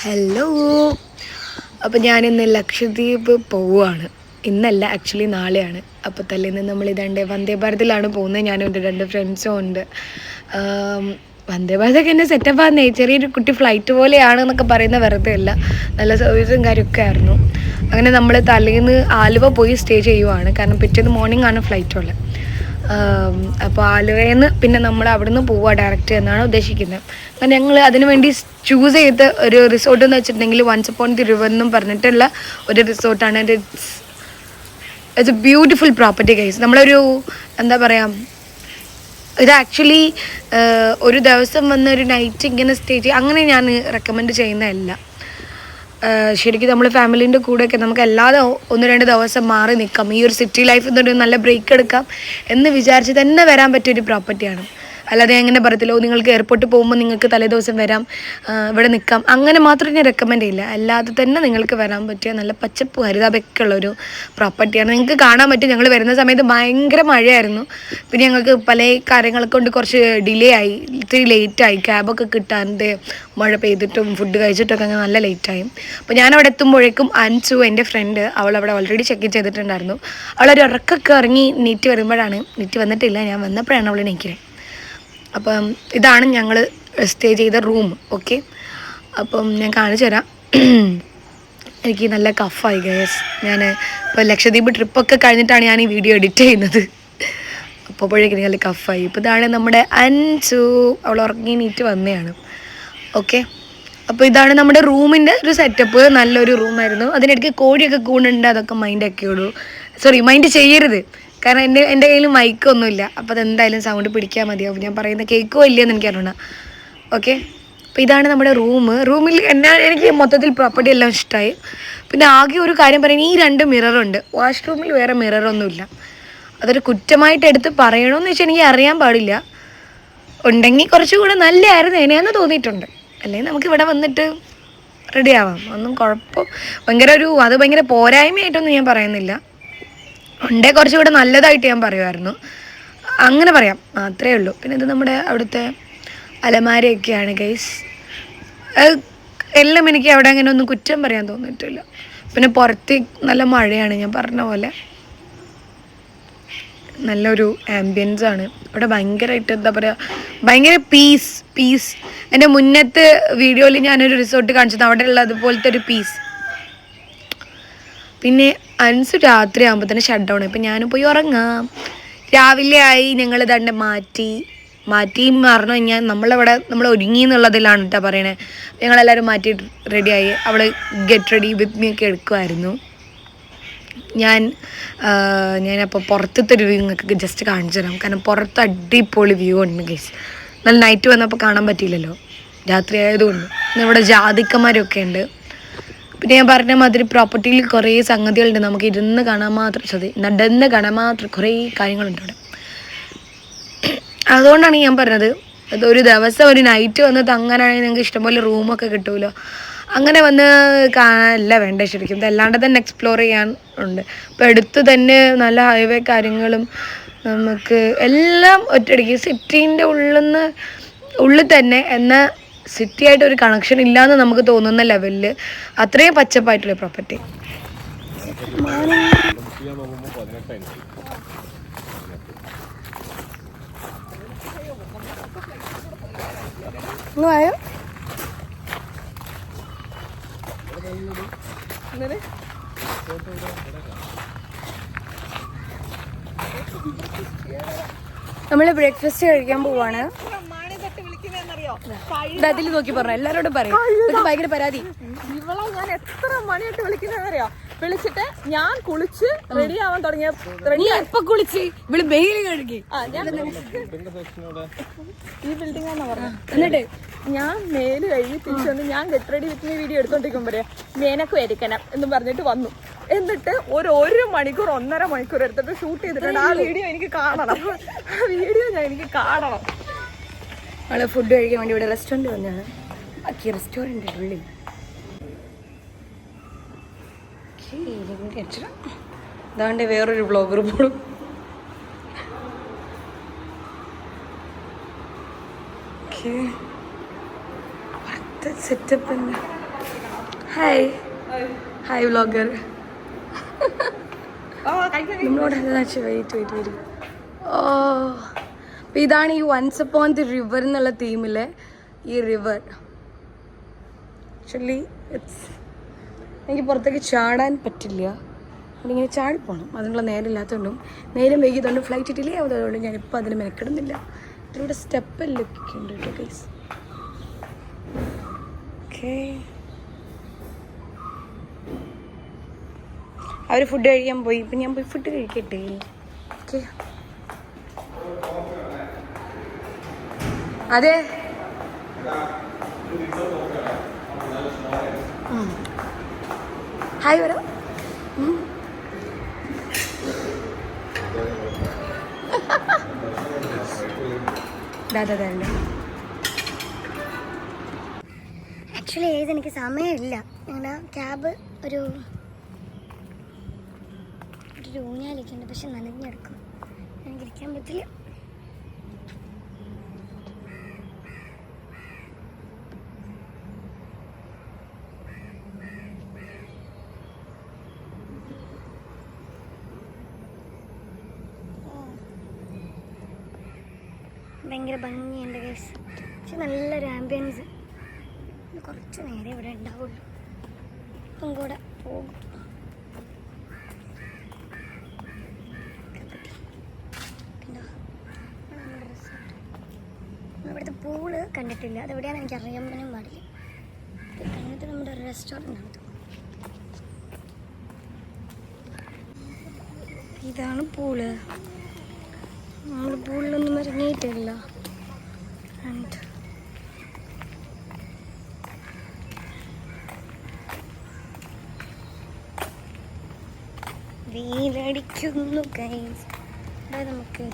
Hello. അപ്പോൾ ഞാനിന്ന് ലക്ഷദ്വീപ് പോവുകയാണ്. ഇന്നല്ല, ആക്ച്വലി നാളെയാണ്. അപ്പോൾ തലേന്ന് നമ്മൾ ഇതാണ്ട് വന്ദേ ഭാരതിലാണ് പോകുന്നത്. ഞാനും എൻ്റെ 2 ഫ്രണ്ട്സും ഉണ്ട്. വന്ദേ ഭാരതൊക്കെ എന്നെ സെറ്റപ്പാകുന്നേ, ചെറിയൊരു കുട്ടി ഫ്ലൈറ്റ് പോലെയാണെന്നൊക്കെ പറയുന്ന വെറുതെ അല്ല, നല്ല സർവീസും കാര്യമൊക്കെ ആയിരുന്നു. അങ്ങനെ നമ്മൾ തലേന്ന് ആലുവ പോയി സ്റ്റേ ചെയ്യുവാണ്. കാരണം പിറ്റേന്ന് മോർണിംഗ് ആണ് ഫ്ലൈറ്റ് ഉള്ളത്. അപ്പോൾ ആലുവയിൽ നിന്ന് പിന്നെ നമ്മൾ അവിടെ നിന്ന് പോവുക ഡയറക്റ്റ് എന്നാണ് ഉദ്ദേശിക്കുന്നത്. അപ്പം ഞങ്ങൾ അതിനു വേണ്ടി ചൂസ് ചെയ്ത ഒരു റിസോർട്ട് എന്ന് വെച്ചിട്ടുണ്ടെങ്കിൽ വൺസ് അപ്പോൺ ദി റിവർ എന്നും പറഞ്ഞിട്ടുള്ള ഒരു റിസോർട്ടാണ്. It's a beautiful property guys. നമ്മളൊരു എന്താ പറയുക, ഇത് ആക്ച്വലി ഒരു ദിവസം വന്ന് ഒരു നൈറ്റ് ഇങ്ങനെ സ്റ്റേ ചെയ്യുക അങ്ങനെ ഞാൻ റെക്കമെൻഡ് ചെയ്യുന്നതല്ല. ശരിക്കും നമ്മൾ ഫാമിലീൻ്റെ കൂടെയൊക്കെ നമുക്ക് അല്ലാതെ 1-2 ദിവസം മാറി നിൽക്കാം, ഈ ഒരു സിറ്റി ലൈഫിൽ നിന്നൊരു നല്ല ബ്രേക്ക് എടുക്കാം എന്ന് വിചാരിച്ച് തന്നെ വരാൻ പറ്റിയൊരു പ്രോപ്പർട്ടിയാണ്. അല്ലാതെ എങ്ങനെ പറയത്തില്ലോ, നിങ്ങൾക്ക് എയർപോർട്ടിൽ പോകുമ്പോൾ നിങ്ങൾക്ക് തലേദിവസം വരാം, ഇവിടെ നിൽക്കാം, അങ്ങനെ മാത്രം ഞാൻ റെക്കമെൻഡ് ചെയ്യില്ല. അല്ലാതെ തന്നെ നിങ്ങൾക്ക് വരാൻ പറ്റിയ നല്ല പച്ചപ്പ് ഹരിതാപയൊക്കെ ഉള്ളൊരു പ്രോപ്പർട്ടിയാണ്. നിങ്ങൾക്ക് കാണാൻ പറ്റും, ഞങ്ങൾ വരുന്ന സമയത്ത് ഭയങ്കര മഴയായിരുന്നു. പിന്നെ ഞങ്ങൾക്ക് പല കാര്യങ്ങളെ കൊണ്ട് കുറച്ച് ഡിലേ ആയി, ഇത്തിരി ലേറ്റായി. ക്യാബൊക്കെ കിട്ടാണ്ട് മഴ പെയ്തിട്ടും ഫുഡ് കഴിച്ചിട്ടൊക്കെ അങ്ങനെ നല്ല ലേറ്റായി. അപ്പോൾ ഞാനവിടെ എത്തുമ്പോഴേക്കും അൻസു, എൻ്റെ ഫ്രണ്ട്, അവളവിടെ ഓൾറെഡി ചെക്ക് ഇൻ ചെയ്തിട്ടുണ്ടായിരുന്നു. അവളൊരു ഉറക്കൊക്കെ ഇറങ്ങി നീറ്റ് വരുമ്പോഴാണ്, നീറ്റ് വന്നിട്ടില്ല, ഞാൻ വന്നപ്പോഴാണ് അവൾ നീക്കുന്നത്. അപ്പം ഇതാണ് ഞങ്ങൾ സ്റ്റേ ചെയ്ത റൂം. ഓക്കെ, അപ്പം ഞാൻ കാണിച്ചു തരാം. എനിക്ക് നല്ല കഫായി ഗൈസ്. ഞാൻ ഇപ്പോൾ ലക്ഷദ്വീപ് ട്രിപ്പൊക്കെ കഴിഞ്ഞിട്ടാണ് ഞാൻ ഈ വീഡിയോ എഡിറ്റ് ചെയ്യുന്നത്. അപ്പോഴേക്കും നല്ല കഫായി. ഇപ്പോൾ ഇതാണ് നമ്മുടെ അൻസു, അവൾ ഉറങ്ങി നീറ്റ് വന്നതാണ്. ഓക്കെ, അപ്പോൾ ഇതാണ് നമ്മുടെ റൂമിൻ്റെ ഒരു സെറ്റപ്പ്. നല്ലൊരു റൂമായിരുന്നു. അതിനിടയ്ക്ക് കോഴിയൊക്കെ കൂടുന്നുണ്ട്, അതൊക്കെ മൈൻഡ് ചെയ്യരുത്. കാരണം എൻ്റെ കയ്യിൽ മൈക്കൊന്നുമില്ല, അപ്പോൾ അതെന്തായാലും സൗണ്ട് പിടിക്കാൻ മതിയാവും. ഞാൻ പറയുന്ന കേൾക്കുമോ ഇല്ലയെന്ന് എനിക്കറിയണം. ഓക്കെ, അപ്പോൾ ഇതാണ് നമ്മുടെ റൂമിൽ എനിക്ക് മൊത്തത്തിൽ പ്രോപ്പർട്ടി എല്ലാം ഇഷ്ടമായി. പിന്നെ ആകെ ഒരു കാര്യം പറയുന്നത്, ഈ 2 മിററുണ്ട്. വാഷ്റൂമിൽ വേറെ മിററൊന്നുമില്ല. അതൊരു കുറ്റമായിട്ട് എടുത്ത് പറയണമെന്ന് വെച്ചാൽ എനിക്ക് അറിയാൻ പാടില്ല. ഉണ്ടെങ്കിൽ കുറച്ചുകൂടെ നല്ലതായിരുന്നു എന്നെയാന്ന് തോന്നിയിട്ടുണ്ട്. അല്ലെങ്കിൽ നമുക്ക് ഇവിടെ വന്നിട്ട് റെഡി ആവാം, ഒന്നും അത് ഭയങ്കര പോരായ്മയായിട്ടൊന്നും ഞാൻ പറയുന്നില്ല. ഉണ്ടേ കുറച്ചുകൂടെ നല്ലതായിട്ട് ഞാൻ പറയുമായിരുന്നു, അങ്ങനെ പറയാം, മാത്രമേ ഉള്ളൂ. പിന്നെ ഇത് നമ്മുടെ അവിടുത്തെ അലമാരയൊക്കെയാണ് ഗൈസ്. എല്ലാം എനിക്ക് അവിടെ അങ്ങനെ ഒന്നും കുറ്റം പറയാൻ തോന്നിയിട്ടില്ല. പിന്നെ പുറത്ത് നല്ല മഴയാണ്, ഞാൻ പറഞ്ഞ പോലെ നല്ലൊരു ആംബിയൻസ് ആണ് ഇവിടെ. ഭയങ്കരമായിട്ട് എന്താ പറയുക, ഭയങ്കര പീസ്. എൻ്റെ മുന്നത്തെ വീഡിയോയിൽ ഞാനൊരു റിസോർട്ട് കാണിച്ചത്, അവിടെ ഉള്ള അതുപോലത്തെ ഒരു പീസ്. പിന്നെ അൻസു രാത്രി ആകുമ്പോൾ തന്നെ ഷട്ട് ഡൗൺ. ഇപ്പം ഞാനും പോയി ഉറങ്ങാം. രാവിലെ ആയി, ഞങ്ങൾ ഇതാണ്ട് മാറ്റി പറഞ്ഞു കഴിഞ്ഞാൽ നമ്മൾ ഒരുങ്ങി എന്നുള്ളതിലാണ് കേട്ടോ പറയണേ. ഞങ്ങളെല്ലാവരും മാറ്റി റെഡിയായി. അവൾ ഗെറ്റ് റെഡി വിത്ത് മീ ഒക്കെ എടുക്കുമായിരുന്നു. ഞാനപ്പോൾ പുറത്തത്തെ ഒരു വ്യൂ നിങ്ങൾക്ക് ജസ്റ്റ് കാണിച്ചു തരാം. കാരണം പുറത്ത് അടിപൊളി വ്യൂ ഉണ്ട് ഗൈസ്. നല്ല നൈറ്റ് വന്നപ്പോൾ കാണാൻ പറ്റിയില്ലല്ലോ, രാത്രി ആയതുകൊണ്ട്. ഇവിടെ ജാതിക്കന്മാരൊക്കെ ഉണ്ട്. പിന്നെ ഞാൻ പറഞ്ഞ മാതിരി പ്രോപ്പർട്ടിയിൽ കുറേ സംഗതികളുണ്ട്, നമുക്ക് നടന്ന് കാണാൻ മാത്രം കുറേ കാര്യങ്ങളുണ്ട് അവിടെ. അതുകൊണ്ടാണ് ഞാൻ പറഞ്ഞത്, ഒരു ദിവസം ഒരു നൈറ്റ് വന്ന് തങ്ങാനാണെങ്കിൽ നിങ്ങൾക്ക് ഇഷ്ടംപോലെ റൂമൊക്കെ കിട്ടുമല്ലോ. അങ്ങനെ വന്ന് കാണാനല്ല വേണ്ട ശരിക്കും, ഇതല്ലാണ്ട് തന്നെ എക്സ്പ്ലോർ ചെയ്യാൻ ഉണ്ട്. ഇപ്പോൾ അടുത്ത് തന്നെ നല്ല ഹൈവേ കാര്യങ്ങളും നമുക്ക് എല്ലാം ഒറ്റയടിക്ക് സിറ്റീൻ്റെ ഉള്ളിൽ തന്നെ എന്നാൽ സിറ്റി ആയിട്ട് ഒരു കണക്ഷൻ ഇല്ലയെന്ന് നമുക്ക് തോന്നുന്ന ലെവലിൽ അത്രയും പച്ചപ്പായിട്ടുള്ള പ്രോപ്പർട്ടി. നമ്മൾ ബ്രേക്ക്ഫാസ്റ്റ് കഴിക്കാൻ പോവാണ്. അതിൽ നോക്കി പറഞ്ഞു എല്ലാരോടും പറയും, ഭയങ്കര പരാതി. ഇവളെ ഞാൻ എത്ര മണിയായിട്ട് വിളിക്കുന്നറിയോ? വിളിച്ചിട്ട് ഞാൻ കുളിച്ച് റെഡി ആവാൻ തുടങ്ങിയ എപ്പോ കുളിച്ച് ഇവള് വെയിൽ കഴുകി ഈ ബിൽഡിംഗ് ആണെന്ന് പറഞ്ഞു. എന്നിട്ട് ഞാൻ മേല് കഴുകി തിരിച്ചു വന്ന് ഞാൻ get ready with me video എടുത്തോണ്ടിരിക്കും പറയാ മേനക്കും എടുക്കണം എന്ന് പറഞ്ഞിട്ട് വന്നു. എന്നിട്ട് ഒരു മണിക്കൂർ 1.5 മണിക്കൂർ എടുത്തിട്ട് ഷൂട്ട് ചെയ്തിട്ടുണ്ട്. ആ വീഡിയോ എനിക്ക് കാണണം, എനിക്ക് കാണണം. അവള് ഫുഡ് കഴിക്കാൻ വേണ്ടി ഇവിടെ റെസ്റ്റോറൻറ്റ് വന്നതാണ്. ബാക്കി റെസ്റ്റോറൻറ്റ് ഉള്ളിൽ ഇതാണ്ട് വേറൊരു ബ്ലോഗർ പോലും. സെറ്റപ്പ് തന്നെ. Hi hi vlogger. നമ്മളോട് വെയിറ്റ് വരും. ഓ, അപ്പം ഇതാണ് ഈ വൺസ് അപ്പോൺ ദി റിവർ എന്നുള്ള തീമിലെ ഈ റിവർ. ആക്ച്വലി എനിക്ക് പുറത്തേക്ക് ചാടാൻ പറ്റില്ല, അതിങ്ങനെ ചാടിപ്പോണം. അതിനുള്ള നേരം ഇല്ലാത്തതുകൊണ്ടും നേരം വൈകിയതുകൊണ്ടും ഫ്ലൈറ്റ് ഡിലേ ആവുന്നതുകൊണ്ടും ഞാനിപ്പോൾ അതിന് മെനക്കെടുന്നില്ല. ഇതിലൂടെ സ്റ്റെപ്പെല്ലാം ഒക്കെ ഉണ്ട് കേട്ടോ ഗൈസ്. ഓക്കെ, അവർ ഫുഡ് കഴിക്കാൻ പോയി. ഇപ്പം ഞാൻ പോയി ഫുഡ് കഴിക്കട്ടെ. ഓക്കെ, അതെ. ഹായ് വരാം. ആക്ച്വലി എനിക്ക് സമയമില്ല. ഞങ്ങളുടെ ക്യാബ് ഒരു ഊഞ്ഞാലൊക്കെ ഉണ്ട്, പക്ഷെ നനഞ്ഞെടുക്കും, എനിക്ക് ഇരിക്കാൻ പറ്റില്ല. ഭയങ്കര ഭംഗിയുണ്ട് ഗൈസ്, പക്ഷെ നല്ലൊരു ആംബിയൻസ്. കുറച്ച് നേരം ഇവിടെ ഉണ്ടാവുള്ളൂ, ഇപ്പം കൂടെ പോകും. ഇവിടുത്തെ പൂള് കണ്ടിട്ടില്ല, അതെവിടെയാണെന്ന് എനിക്ക് അറിയാൻ പാടില്ല. കഴിഞ്ഞിട്ട് നമ്മുടെ റെസ്റ്റോറൻ്റ് ആണ്. ഇതാണ് പൂള്. നമ്മൾ പൂളിലൊന്നും ഇറങ്ങിയിട്ടില്ല. ആൻഡ് വെയിലടിക്കുന്നു ഗൈസ്. നമുക്ക്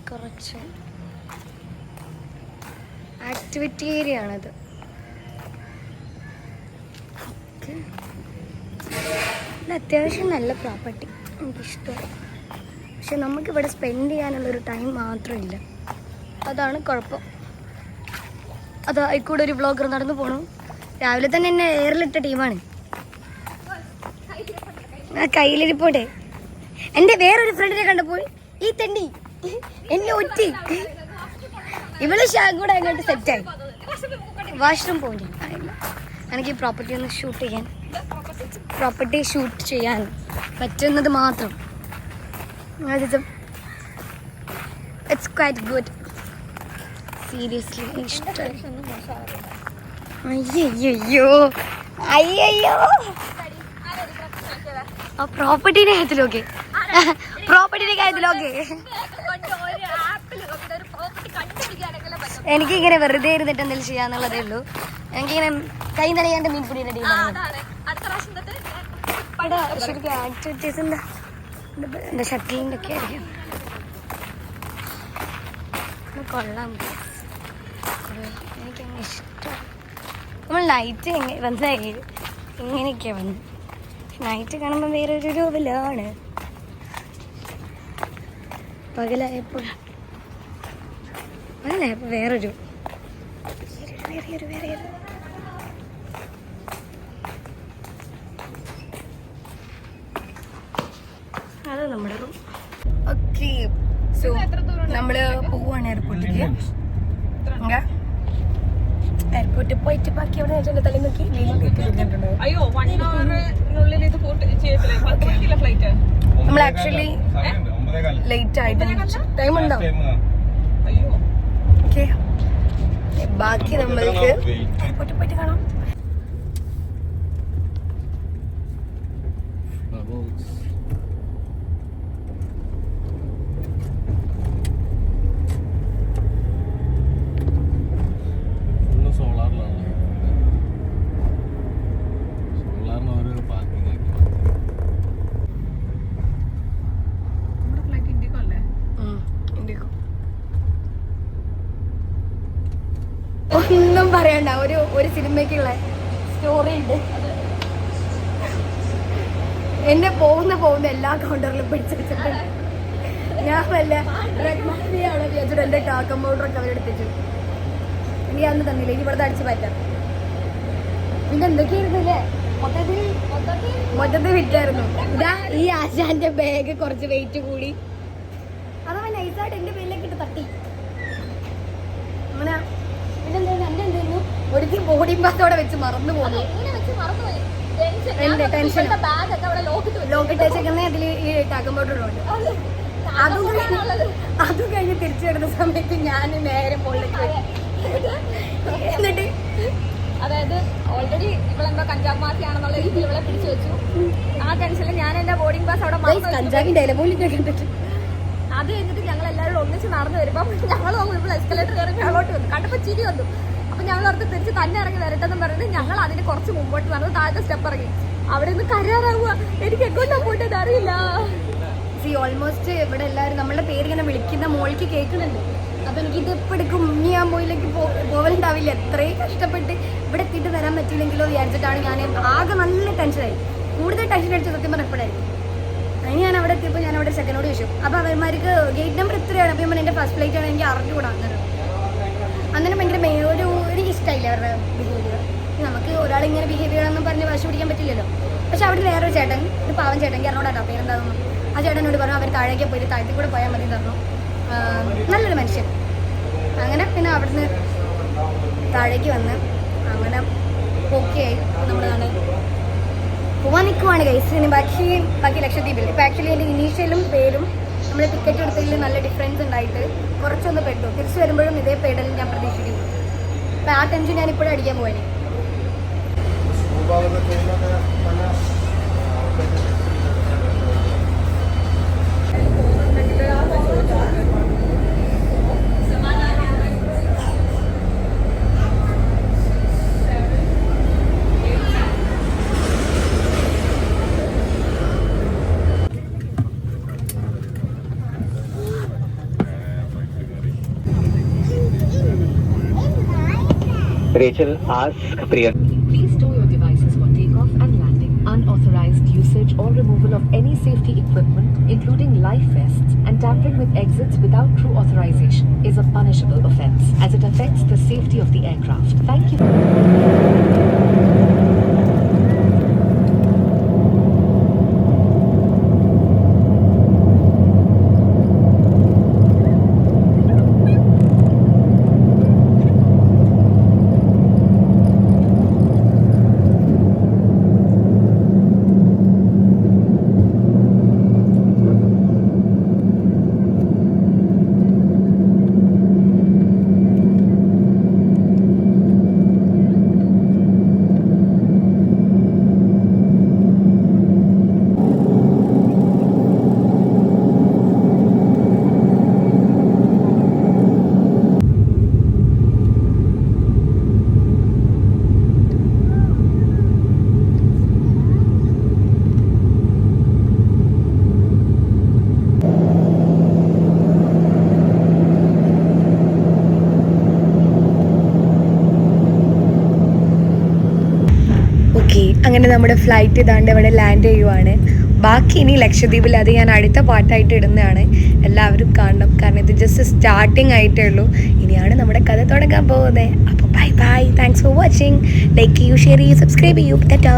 കുറച്ച് ആക്ടിവിറ്റി ഏരിയ ആണത്. ഇത് അത്യാവശ്യം നല്ല പ്രോപ്പർട്ടി, എനിക്കിഷ്ടമാണ്. പക്ഷെ നമുക്കിവിടെ സ്പെൻഡ് ചെയ്യാനുള്ളൊരു ടൈം മാത്രമില്ല, അതാണ് കുഴപ്പം. അത് ആയിക്കൂടെ ഒരു വ്ളോഗർ നടന്നു പോകണം. രാവിലെ തന്നെ എന്നെ എയറിലിട്ട ടീമാണ്. ആ കയ്യിലിരിപ്പോട്ടെ. എൻ്റെ വേറൊരു ഫ്രണ്ടിനെ കണ്ടപ്പോൾ ഈ തെണ്ടി എന്നെ ഒറ്റി. ഇവള് കൂടെ അങ്ങോട്ട് സെറ്റായി. വാഷ്റൂം പോയി. എനിക്ക് ഈ പ്രോപ്പർട്ടി ഒന്ന് ഷൂട്ട് ചെയ്യാൻ പറ്റുന്നത് മാത്രം. It's quite good. സീരിയസ്ലി ഇഷ്ടമായി. അയ്യോ ആ പ്രോപ്പർട്ടിയുടെ കാര്യത്തിലൊക്കെ എനിക്കിങ്ങനെ വെറുതെ ഇരുന്നിട്ട് എന്തെങ്കിലും ചെയ്യാന്നുള്ളതേ ഉള്ളൂ. എനിക്കിങ്ങനെ കൈ നനയാണ്ട് മീൻപൊടി റെഡി ശരിക്കും ആക്ടിവിറ്റീസ് എന്താ ഷട്ടിലിൻ്റെ ഒക്കെ ആയിരിക്കും. കൊള്ളാം, എനിക്കങ്ങനെ ഇഷ്ടമാണ്. നമ്മൾ നൈറ്റ് വന്നായി ഇങ്ങനെയൊക്കെയാണ് വന്ന്. നൈറ്റ് കാണുമ്പോൾ വേറൊരു രൂപയിലാണ്. പകലായപ്പോൾ വേറൊരു അത് നമ്മുടെ റൂം. ഓക്കെ, സോ നമ്മള് പോവാണ് എയർപോർട്ടിലേക്ക്. എയർപോർട്ടിൽ പോയിട്ട് ബാക്കി അവിടെ എൻ്റെ തലയിൽ നോക്കി നമ്മൾ ആക്ച്വലി ലേറ്റ് ആയിട്ട് ടൈം ഉണ്ടാവും. ഓക്കെ, ബാക്കി നമ്മൾക്ക് എയർപോർട്ടിൽ പോയിട്ട് കാണാം. ഒന്നും പറയണ്ട, ഒരു സിനിമയ്ക്കുള്ള സ്റ്റോറി ഉണ്ട്. എന്നെ പോകുന്ന എല്ലാ കൗണ്ടറിലും പിടിച്ചിട്ടുണ്ട്. ഞാൻ വല്ല റെഗ്മാനിയാണ് വിചാരിച്ചിട്ട് എൻ്റെ ടാക്കം പൗഡറൊക്കെ അവരെടുത്തിച്ചു. എനിക്ക് അന്ന് തന്നില്ല, ഇനി ഇവിടുത്തെ അടിച്ച് പറ്റാം. പിന്നെ എന്തൊക്കെയായിരുന്നില്ലേ മൊത്തത്തിൽ വിറ്റായിരുന്നു. ഇതാ ഈ ആശാന്റെ ബാഗ് കുറച്ച് വെയിറ്റ് കൂടി, അതവൻ നൈസായിട്ട് എന്റെ പേരിലേക്ക് ഇട്ട് തട്ടി. അങ്ങനെ പിന്നെ എന്തായിരുന്നു ഒരിക്കലും ബോർഡിംഗ് പാസോടെ വെച്ച് മറന്നു പോകുന്നു. എന്റെ ടെൻഷൻ ലോക്കിട്ട് വെച്ചേക്കുന്ന അതിൽ ഈ ടാക്കുമ്പോട്ടുള്ളതുണ്ട്. അതും കഴിഞ്ഞ് തിരിച്ചു വരുന്ന സമയത്ത് ഞാൻ നേരെ മുകളിലേക്ക് പോയി. എന്നിട്ട് അതായത് ഓൾറെഡി ഇവളെന്തോ കഞ്ചാവ് മാഫിയാണെന്നുള്ള രീതിയിൽ ഇവളെ പിടിച്ചു വെച്ചു. ആ ടെൻഷനിൽ ഞാൻ എന്റെ ബോർഡിംഗ് പാസ് അവിടെ കഞ്ചാവിന്റെ ഇല പോലും കണ്ടിട്ട് അത് കഴിഞ്ഞിട്ട് ഞങ്ങൾ എല്ലാവരും ഒന്നിച്ച് നടന്നു വരുമ്പോൾ ഞങ്ങൾ ഇപ്പോൾ എസ്കലേറ്റർ കയറി മേളോട്ട് വന്നു. കണ്ടപ്പോൾ ചിരി വന്നു. അപ്പം ഞങ്ങൾ ഓർത്ത് തിരിച്ച് തന്നെ ഇറങ്ങി വരട്ടെന്നും പറഞ്ഞിട്ട് ഞങ്ങൾ അതിന് കുറച്ച് മുമ്പോട്ട് നടന്നു. താഴത്തെ സ്റ്റെപ്പ് ഇറങ്ങി. അവിടെ നിന്ന് കരാറാവുക. എനിക്ക് എങ്ങോട്ടാ പോയിട്ടത് അറിയില്ല. ഓൾമോസ്റ്റ് ഇവിടെ എല്ലാവരും നമ്മളുടെ പേര് ഇങ്ങനെ വിളിക്കുന്ന മോളിക്ക് കേൾക്കുന്നുണ്ട്. അപ്പം എനിക്കിത് ഇപ്പം എടുക്കും ഇനി ഞാൻ പോയില്ലെങ്കിൽ പോകലുണ്ടാവില്ല. എത്രയും കഷ്ടപ്പെട്ട് ഇവിടെ എത്തിയിട്ട് വരാൻ പറ്റിയില്ലെങ്കിലോ വിചാരിച്ചിട്ടാണ് ഞാൻ ആകെ നല്ല ടെൻഷനായി. കൂടുതൽ ടെൻഷൻ അടിച്ച് സത്യം പറഞ്ഞാൽ എപ്പോഴായിരുന്നു. അതിന് ഞാൻ അവിടെ എത്തിയപ്പോൾ ഞാൻ അവിടെ സെക്കൻഡോട് ചോദിച്ചു. അപ്പോൾ അവന്മാർക്ക് ഗേറ്റ് നമ്പർ ഇത്രയാണ്. അപ്പം ഞാൻ എൻ്റെ ഫസ്റ്റ് ഫ്ലൈറ്റ് ആണ്, എനിക്ക് അറിഞ്ഞുകൂടാ. അങ്ങനെ ഭയങ്കര എനിക്ക് ഇഷ്ടമായില്ല അവരുടെ ബിഹേവിയർ. നമുക്ക് ഒരാളിങ്ങനെ ബിഹേവ് ചെയ്യണമെന്ന് പറഞ്ഞ് വാശി പിടിക്കാൻ പറ്റില്ലല്ലോ. പക്ഷെ അവിടെ വേറൊരു ചേട്ടൻ, ഒരു പാവൻ ചേട്ടൻ, എനിക്ക് അറിഞ്ഞോടാട്ടോ പേരെന്താണെന്ന്. ആ ചേട്ടനോട് പറഞ്ഞു അവർ താഴേക്ക് പോയി താഴത്തിൽ കൂടെ പോയാൽ മതി തന്നു. നല്ലൊരു മനുഷ്യൻ. അങ്ങനെ പിന്നെ അവിടുന്ന് താഴേക്ക് വന്ന് അങ്ങനെ ഓക്കെ ആയി. നമ്മൾ പോവാൻ നിൽക്കുവാണ് ഗൈസ്. ഇനി ബാക്കി ലക്ഷദ്വീപിൽ. ഇപ്പം ആക്ച്വലി എൻ്റെ ഇനീഷ്യലും പേരും നമ്മൾ ടിക്കറ്റ് എടുത്തതിൽ നല്ല ഡിഫറൻസ് ഉണ്ടായിട്ട് കുറച്ചൊന്ന് പെട്ടു. തിരിച്ചു വരുമ്പോഴും ഇതേ പേടൽ ഞാൻ പ്രതീക്ഷിക്കുന്നു. അപ്പം ആ ടെൻഷൻ ഞാൻ ഇപ്പോഴും അടിക്കാൻ പോവാൻ. Rachel, ask Priya. Please store your devices for takeoff and landing. Unauthorized usage or removal of any safety equipment, including life vests, and tampering with exits without true authorization is a punishable offense, as it affects the safety of the aircraft. Thank you. അങ്ങനെ നമ്മുടെ flight ഇതാണ്ട് ഇവിടെ land ചെയ്യുവാണ്. ബാക്കി ഇനി ലക്ഷദ്വീപിൽ അത് ഞാൻ അടുത്ത പാട്ടായിട്ട് ഇടുന്നതാണ്. എല്ലാവരും കാണണം. കാരണം ഇത് ജസ്റ്റ് സ്റ്റാർട്ടിങ് ആയിട്ടേ ഉള്ളൂ. ഇനിയാണ് നമ്മുടെ കഥ തുടങ്ങാൻ പോകുന്നത്. അപ്പോൾ bye bye. Thanks for watching. Like ചെയ്യൂ, ഷെയർ ചെയ്യൂ, സബ്സ്ക്രൈബ് ചെയ്യൂ. ടാറ്റാ.